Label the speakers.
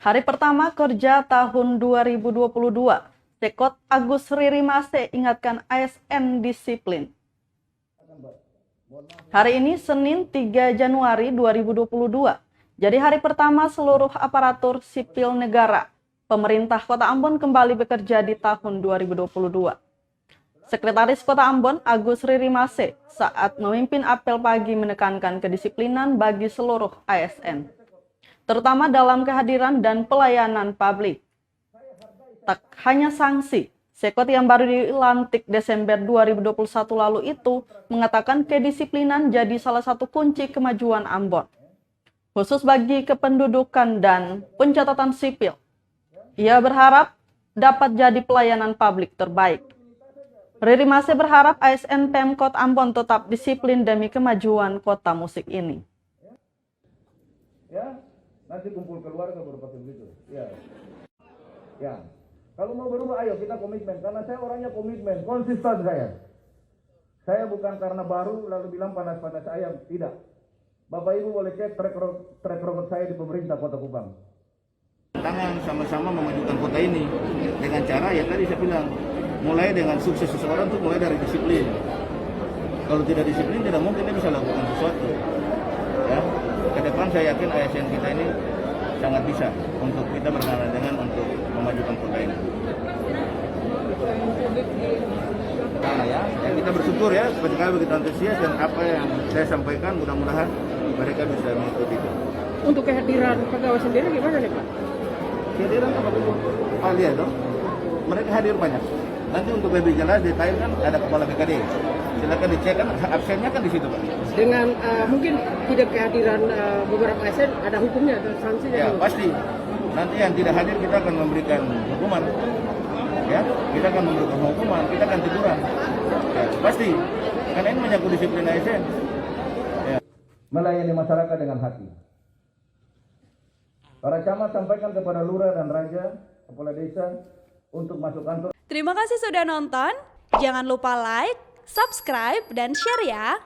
Speaker 1: Hari pertama kerja tahun 2022, Sekot Agus Ririmase ingatkan ASN disiplin. Hari ini Senin 3 Januari 2022, jadi hari pertama seluruh aparatur sipil negara, pemerintah Kota Ambon kembali bekerja di tahun 2022. Sekretaris Kota Ambon Agus Ririmase saat memimpin apel pagi menekankan kedisiplinan bagi seluruh ASN, terutama dalam kehadiran dan pelayanan publik. Tak hanya sanksi, Sekot yang baru dilantik Desember 2021 lalu itu mengatakan kedisiplinan jadi salah satu kunci kemajuan Ambon, khusus bagi kependudukan dan pencatatan sipil. Ia berharap dapat jadi pelayanan publik terbaik. Ririmase berharap ASN Pemkot Ambon tetap disiplin demi kemajuan kota musik ini.
Speaker 2: Ya, nanti kumpul keluarga baru pakai begitu. Ya. Kalau mau berubah, ayo kita komitmen. Karena saya orangnya komitmen, konsisten saya. Saya bukan karena baru lalu bilang panas-panas ayam, tidak. Bapak Ibu boleh cek track record saya di pemerintah Kota Kupang.
Speaker 3: Tangan sama-sama memajukan kota ini dengan cara yang tadi saya bilang, mulai dengan sukses seseorang itu mulai dari disiplin. Kalau tidak disiplin tidak mungkin dia bisa lakukan sesuatu. Ya, ke depan saya yakin ASN kita ini sangat bisa untuk kita berkenalan dengan untuk memajukan kota ini. Karena ya, kita bersyukur ya, seperti kali begitu antusias dan apa yang saya sampaikan mudah-mudahan mereka bisa mengikuti itu.
Speaker 4: Untuk kehadiran pegawai sendiri gimana nih Pak?
Speaker 3: Kehadiran apa dulu? Pak lihat dong, mereka hadir banyak. Nanti untuk lebih jelas detail kan ada kepala BKD. Silakan dicek kan absennya kan di situ Pak.
Speaker 4: Dengan mungkin tidak kehadiran beberapa ASN ada hukumnya atau sanksinya?
Speaker 3: Ya pasti. Nanti yang tidak hadir kita akan memberikan hukuman. Ya, kita akan memberikan hukuman, kita akan teguran. Ya, pasti. Karena ini menyangkut disiplin ASN. Ya.
Speaker 2: Melayani masyarakat dengan hati. Para camat sampaikan kepada lurah dan raja, kepala desa untuk masuk kantor.
Speaker 5: Terima kasih sudah nonton. Jangan lupa like, subscribe, dan share ya.